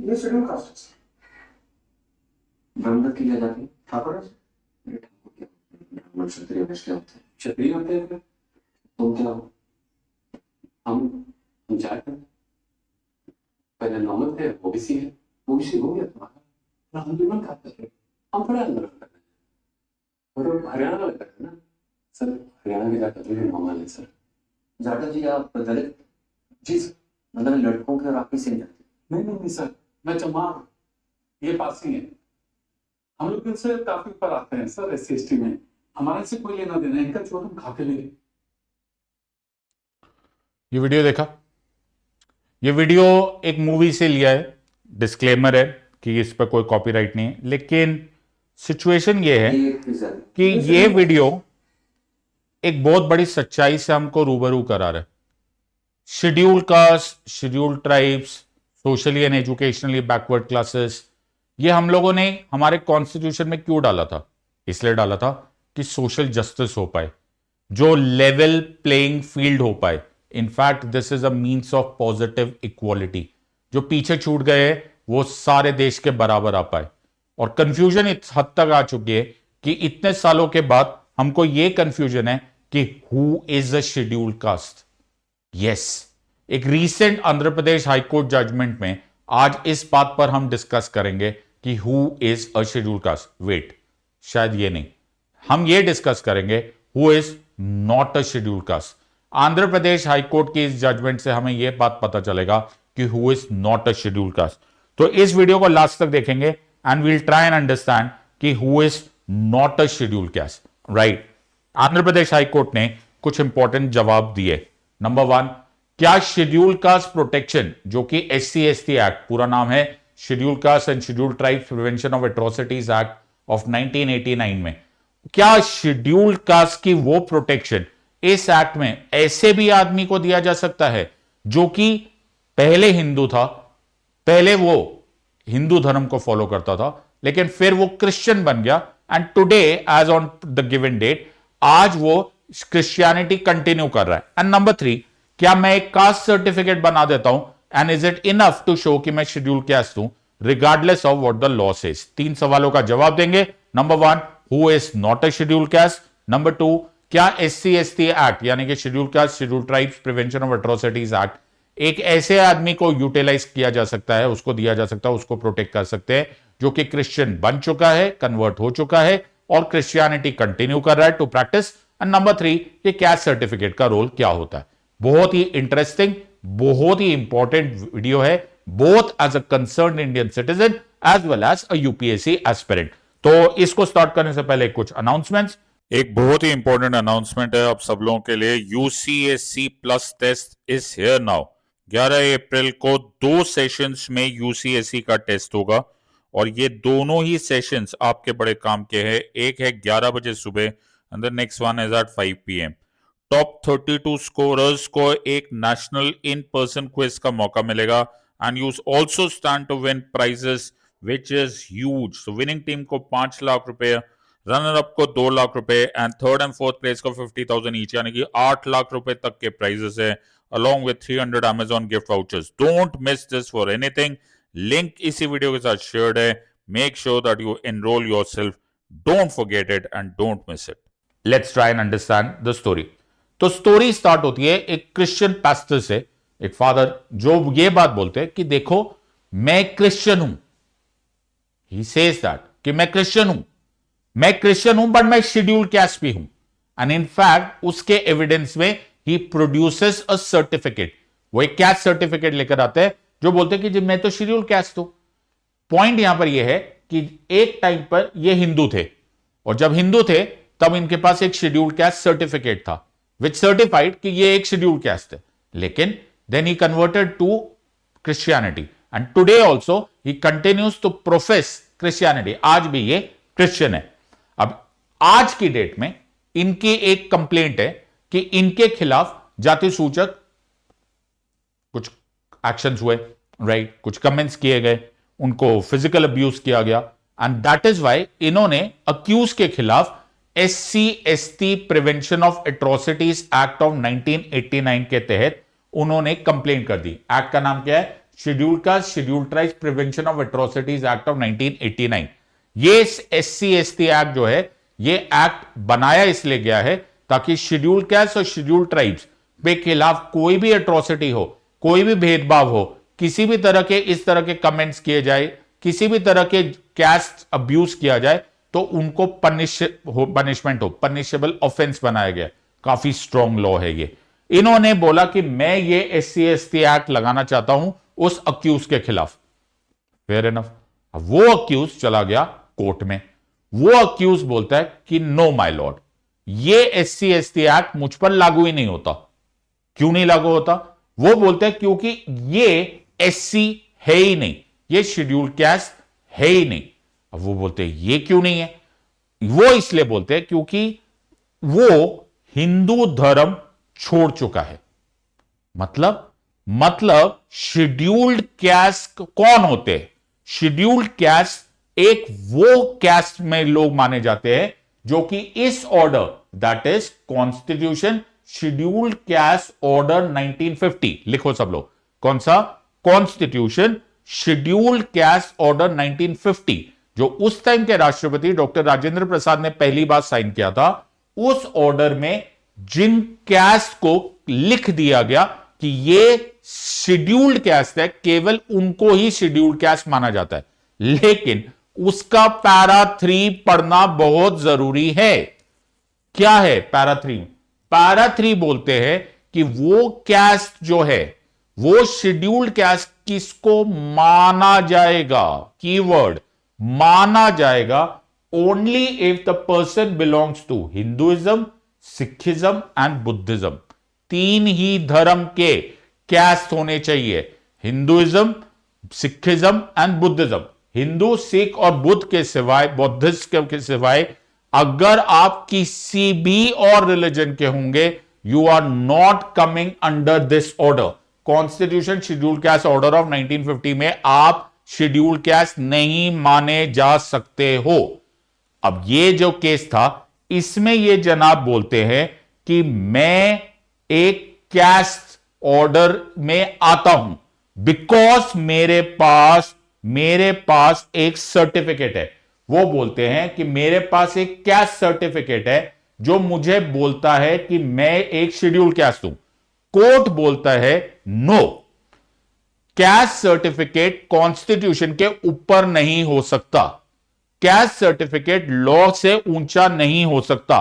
ये schedule caste है। ब्राह्मण की क्या जाति? ठाकुर है। ये ठाकुर क्या? ब्राह्मण क्षत्रिय वैश्य होते हैं। क्षत्रिय होते हैं फिर? तुम क्या हो? हम जाट हैं। पहले नॉर्मल थे, ओबीसी है। ओबीसी हो गया तुम्हारा। हम भी मन खाते थे। हम थोड़ा अंदर करते हैं। और हरियाणा वाले तक है ना सर। हरियाणा के जाकर भी नॉर्मल है सर। जाटा जी आप दलित? जी सर। मतलब लड़कों के और आपकी सेम जाति? नहीं नहीं नहीं सर, मैं चमार हूँ। ये पास ही है। हम लोग इनसे काफी ऊपर आते हैं सर SC/ST में। हमारे से कोई लेना देना, इनका छोड़ हम खा के लेंगे। ये वीडियो देखा? ये वीडियो एक मूवी से लिया है। डिस्क्लेमर है कि इस पर कोई कॉपीराइट नहीं है, लेकिन सिचुएशन ये है कि ये वीडियो एक बहुत बड़ी सच्चाई से हमको रूबरू करा रहा है। Schedule caste, schedule tribes, socially and educationally backward classes, ये हम लोगों ने हमारे कॉन्स्टिट्यूशन में क्यों डाला था? इसलिए डाला था कि सोशल जस्टिस हो पाए, जो लेवल प्लेइंग फील्ड हो पाए। In fact this is a means of positive equality. जो पीछे छूट गए वो सारे देश के बराबर आ पाए। और कंफ्यूजन इस हद तक आ चुकी है कि इतने सालों के बाद हमको यह कंफ्यूजन है कि who is a schedule caste. Yes, एक recent Andhra Pradesh high court judgement में आज इस बात पर हम डिस्कस करेंगे कि who is a schedule caste. Wait, शायद ये नहीं, हम ये डिस्कस करेंगे who is not a schedule caste. Andhra Pradesh high court की इस जजमेंट से हमें यह बात पता चलेगा कि who is not a schedule caste. तो इस वीडियो को लास्ट तक देखेंगे and we'll try and understand कि who is not a schedule caste. Right, Andhra Pradesh high court ने कुछ इंपॉर्टेंट जवाब दिए। नंबर 1, क्या शेड्यूल कास्ट प्रोटेक्शन, जो कि SC/ST एक्ट, पूरा नाम है schedule caste and schedule tribes prevention of atrocities act of 1989 में, क्या शेड्यूल कास्ट की वो प्रोटेक्शन इस एक्ट में ऐसे भी आदमी को दिया जा सकता है जो कि पहले हिंदू था, पहले वो हिंदू धर्म को फॉलो करता था, लेकिन फिर वो क्रिश्चियन बन गया and today as on the given date आज वो क्रिश्चियनिटी कंटिन्यू कर रहा है? एंड नंबर 3, क्या मैं एक कास्ट सर्टिफिकेट बना देता हूं and is it enough to show कि मैं शेड्यूल कास्ट हूं regardless of what the law says? 3 सवालों का जवाब देंगे। Number 1, who is not a schedule caste? Number 2, क्या SC/ST एक्ट यानी कि schedule caste schedule tribes prevention of atrocities act एक ऐसे आदमी को यूटिलाइज किया जा सकता है, उसको दिया जा सकता है, उसको प्रोटेक्ट कर सकते हैं जो कि क्रिश्चियन बन चुका है, कन्वर्ट हो चुका है और क्रिश्चियनिटी कंटिन्यू कर रहा है टू प्रैक्टिस? एंड नंबर 3, ये कैस्ट सर्टिफिकेट का रोल क्या होता है? बहुत ही इंटरेस्टिंग, बहुत ही इंपॉर्टेंट वीडियो है, both as a concern Indian citizen as well as a UPSC aspirant. तो इसको स्टार्ट करने से पहले कुछ अनाउंसमेंट्स। एक बहुत ही इंपॉर्टेंट अनाउंसमेंट है आप सब लोगों के लिए। UCSC plus test is here now. 11 April को 2 सेशंस में UCSC का टेस्ट होगा और ये दोनों ही सेशंस आपके बड़े काम के हैं। एक है 11 बजे सुबह and the next one is at 5 PM। Top 32 scorers को एक नेशनल इन पर्सन क्विज का मौका मिलेगा and you also stand to win prizes which is huge. So winning team को 5 लाख रुपए, रनर अप को 2 लाख रुपए and third and fourth place को 50,000 ईच, यानी कि 8 लाख रुपए तक के प्राइजेस है along with 300 Amazon gift vouchers. Don't miss this for anything. Link इसी वीडियो के साथ शेयर्ड है. Make sure that you enroll yourself. Don't forget it and don't miss it. Let's try and understand the story. तो story start होती है एक Christian pastor से, एक फादर जो ये बात बोलते हैं कि देखो मैं क्रिश्चियन हूं। He says that कि मैं क्रिश्चियन हूं बट मैं शेड्यूल कास्ट भी हूं। एंड इनफैक्ट उसके एविडेंस में ही प्रोड्यूसेस अ सर्टिफिकेट, वो एक कैस्ट सर्टिफिकेट लेकर आते हैं जो बोलते हैं कि जब मैं तो शेड्यूल कास्ट हूं। पॉइंट यहां पर यह है कि एक टाइम पर ये हिंदू थे और जब हिंदू थे तब इनके पास एक शेड्यूल कास्ट सर्टिफिकेट था विच सर्टिफाइड कि ये एक शेड्यूल कास्ट है। लेकिन then he converted to Christianity and today also he continues to profess Christianity. आज भी ये क्रिश्चियन है। अब आज की डेट में इनकी एक कंप्लेंट है कि इनके खिलाफ जाति सूचक कुछ एक्शंस हुए, राइट, कुछ कमेंट्स किए गए, उनको फिजिकल अब्यूज किया गया एंड दैट इज वाई इन्होंने अक्यूज के खिलाफ SC/ST prevention of atrocities act of 1989 के तहत उन्होंने कंप्लेंट कर दी। एक्ट का नाम क्या है? Schedule caste schedule tribes prevention of atrocities act of 1989। ये SC ST एक्ट जो है, ये एक्ट बनाया इसलिए गया है ताकि शेड्यूल कास्ट और शेड्यूल ट्राइब्स पे खिलाफ कोई भी एट्रोसिटी हो, कोई भी भेदभाव हो, किसी भी तरह के इस तरह के कमेंट्स किए जाए, किसी भी तरह के कैस्ट अब्यूज किया जाए तो उनको पनिशमेंट हो, पनिशेबल ऑफेंस बनाया गया। काफी स्ट्रॉन्ग लॉ है ये। इन्होंने बोला कि मैं ये SC ST एक्ट लगाना चाहता हूं उस अक्यूज के खिलाफ। Fair enough. अब वो अक्यूज चला गया कोर्ट में, वो अक्यूज बोलता है कि नो माय लॉर्ड, ये SC ST एक्ट मुझ पर लागू ही नहीं होता। क्यों नहीं लागू होता? वो बोलते हैं क्योंकि ये SC है ही नहीं, ये शेड्यूल कास्ट है ही नहीं। अब वो बोलते हैं ये क्यों नहीं है? वो इसलिए बोलते हैं क्योंकि वो हिंदू धर्म छोड़ चुका है। मतलब शेड्यूल्ड कास्ट कौन होते हैं? शेड्यूल्ड कास्ट एक वो कास्ट में लोग माने जाते हैं जो कि इस order, that is constitution scheduled caste order 1950, लिखो सब लोग, कौन सा? कॉन्स्टिट्यूशन शेड्यूल्ड कास्ट ऑर्डर 1950, जो उस टाइम के राष्ट्रपति डॉक्टर राजेंद्र प्रसाद ने पहली बार साइन किया था। उस ऑर्डर में जिन कास्ट को लिख दिया गया कि ये शेड्यूल्ड कास्ट है, केवल उनको ही शेड्यूल्ड कास्ट माना जाता है। लेकिन उसका पैरा 3 पढ़ना बहुत जरूरी है। क्या है पैरा 3? पैरा 3 बोलते हैं कि वो कास्ट जो है, वो शेड्यूल्ड कास्ट किसको माना जाएगा, कीवर्ड माना जाएगा, only if the person belongs to Hinduism, Sikhism and Buddhism. 3 ही धर्म के कास्ट होने चाहिए, Hinduism, Sikhism and Buddhism. Hindu, Sikh और बुद्ध के सिवाय, बौद्धिस्ट के सिवाय अगर आप किसी भी और रिलीजन के होंगे, you are not coming under this order. Constitution schedule caste order of 1950 में आप शेड्यूल कास्ट नहीं माने जा सकते हो। अब ये जो केस था, इसमें ये जनाब बोलते हैं कि मैं एक कास्ट ऑर्डर में आता हूं बिकॉज मेरे पास एक सर्टिफिकेट है। वो बोलते हैं कि मेरे पास एक कास्ट सर्टिफिकेट है जो मुझे बोलता है कि मैं एक शेड्यूल कास्ट हूं। कोर्ट बोलता है नो, कास्ट सर्टिफिकेट कॉन्स्टिट्यूशन के ऊपर नहीं हो सकता, कास्ट सर्टिफिकेट लॉ से ऊंचा नहीं हो सकता।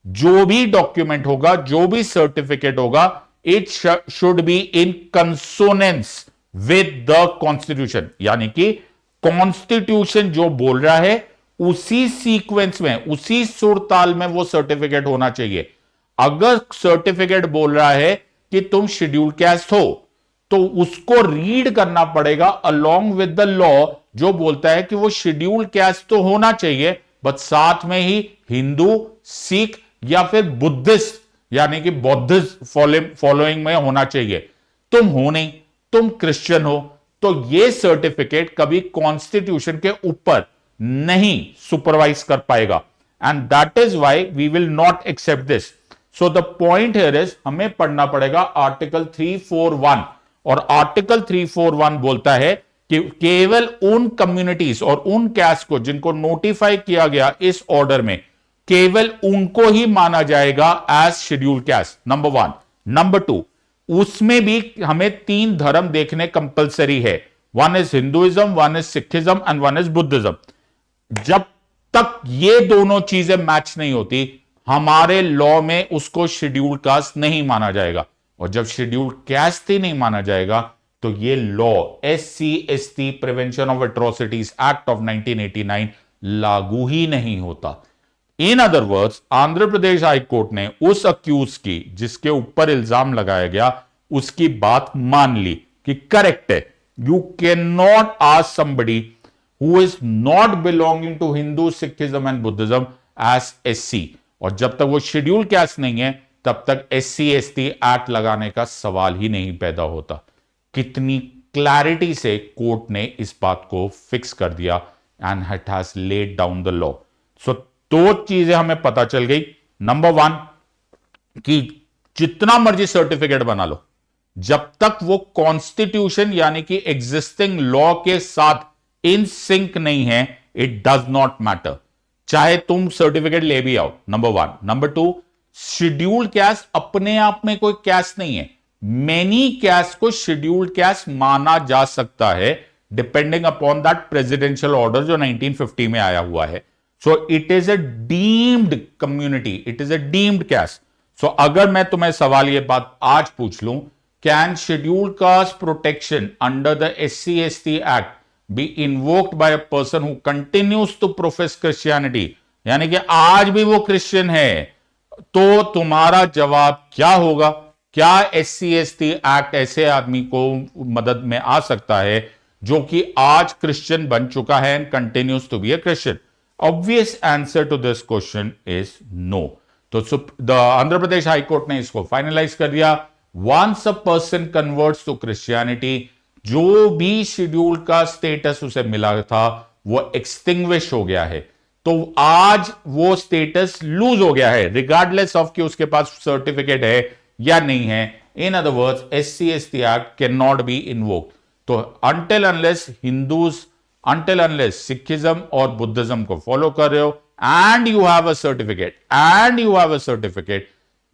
जो भी डॉक्यूमेंट होगा, जो भी सर्टिफिकेट होगा, it should be in consonance with the constitution. यानी कि कॉन्स्टिट्यूशन जो बोल रहा है उसी सीक्वेंस में, उसी सुर ताल में वो सर्टिफिकेट होना चाहिए। अगर सर्टिफिकेट बोल रहा है कि तुम शेड्यूल कास्ट हो, तो उसको रीड करना पड़ेगा अलोंग विद द लॉ, जो बोलता है कि वो शेड्यूल कास्ट तो होना चाहिए, बट साथ में ही हिंदू, सिख या फिर बुद्धिस्ट यानी कि बौद्धिस्ट फॉलोइंग में होना चाहिए। तुम हो नहीं, तुम क्रिश्चियन हो, तो ये सर्टिफिकेट कभी कॉन्स्टिट्यूशन के ऊपर नहीं सुपरवाइज कर पाएगा। And that is why we will not accept this. So the point here is, हमें पढ़ना पड़ेगा आर्टिकल 341, और आर्टिकल 341 बोलता है कि केवल उन कम्युनिटीज और उन कास्ट को जिनको नोटिफाई किया गया इस ऑर्डर में, केवल उनको ही माना जाएगा as schedule caste. Number 1। Number 2, उसमें भी हमें 3 धर्म देखने कंपलसरी है। 1 is Hinduism, 1 is Sikhism and 1 is Buddhism. जब तक ये दोनों चीजें मैच नहीं होती, हमारे लॉ में उसको शेड्यूल कास्ट नहीं माना जाएगा। और जब शेड्यूल कास्ट ही नहीं माना जाएगा, तो ये law SC ST prevention of atrocities act of 1989 लागू ही नहीं होता। इन other words, Andhra Pradesh high court ने उस अक्यूज की, जिसके ऊपर इल्जाम लगाया गया, उसकी बात मान ली कि करेक्ट है। You can not ask somebody who is not belonging to Hindu, Sikhism and Buddhism as SC। और जब तक वो शेड्यूल कास्ट नहीं है, तब तक SC ST एक्ट लगाने का सवाल ही नहीं पैदा होता। कितनी क्लैरिटी से कोर्ट ने इस बात को फिक्स कर दिया, and it has laid down the law. So 2 चीजें हमें पता चल गई। नंबर 1 कि जितना मर्जी सर्टिफिकेट बना लो, जब तक वो कॉन्स्टिट्यूशन यानी कि एग्जिस्टिंग लॉ के साथ इन सिंक नहीं है, इट डज नॉट मैटर, चाहे तुम सर्टिफिकेट ले भी आओ। नंबर 1। नंबर 2, शेड्यूल्ड कैस्ट अपने आप में कोई कैस्ट नहीं है, मेनी कैस्ट को शेड्यूल्ड कैस्ट माना जा सकता है depending upon that presidential order जो 1950 में आया हुआ है। So it is a deemed community, it is a deemed caste. So अगर मैं तुम्हें सवाल ये बात आज पूछ लूं, can scheduled caste protection under the SC/ST act be invoked by a person who continues to profess Christianity, यानी कि आज भी वो क्रिश्चियन है, तो तुम्हारा जवाब क्या होगा? क्या SC/ST एक्ट ऐसे आदमी को मदद में आ सकता है जो कि आज क्रिश्चियन बन चुका है and continues to be a Christian? Obvious answer to this question is no. तो द आंध्र प्रदेश हाईकोर्ट ने इसको फाइनलाइज कर दिया। Once a person converts to Christianity, जो भी शेड्यूल का स्टेटस उसे मिला था वो एक्सटिंग्विश हो गया है, तो आज वो स्टेटस लूज हो गया है रिगार्डलेस ऑफ कि उसके पास सर्टिफिकेट है या नहीं है। In other words, SC/ST act can not be invoked. तो अंटिल अनलेस सिखिज्म और बुद्धिज्म को फॉलो कर रहे हो and you have a certificate,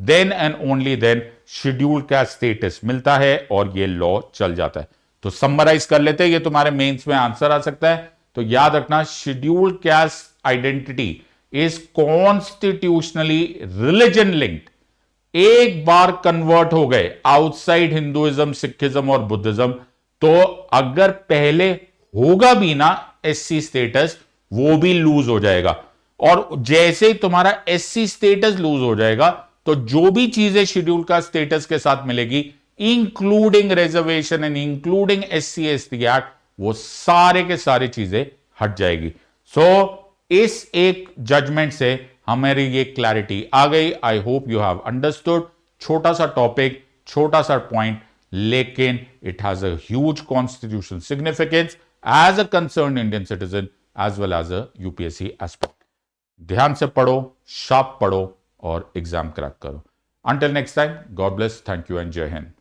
then and only then schedule का स्टेटस मिलता है और ये लॉ चल जाता है। तो समराइज कर लेते हैं, ये तुम्हारे मेंस में आंसर आ सकता है। तो याद रखना, scheduled caste identity is constitutionally religion linked. एक बार कन्वर्ट हो गए आउटसाइड हिंदुइज्म, सिखिज्म और बुद्धिज्म, तो अगर पहले होगा भी ना SC स्टेटस, वो भी लूज हो जाएगा। और जैसे ही तुम्हारा SC स्टेटस लूज हो जाएगा, तो जो भी चीजें शेड्यूल का स्टेटस के साथ मिलेगी, including reservation and including SC/ST act, वो सारे के सारी चीजें हट जाएगी। सो इस एक जजमेंट से हमारी ये क्लैरिटी आ गई। I hope you have understood. छोटा सा टॉपिक, छोटा सा पॉइंट, लेकिन it has a huge constitutional significance as a concern Indian citizen as well as a UPSC aspect. ध्यान से पढ़ो, शार्प पढ़ो और एग्जाम क्रैक करो। Until next time, God bless, thank you and Jai Hind.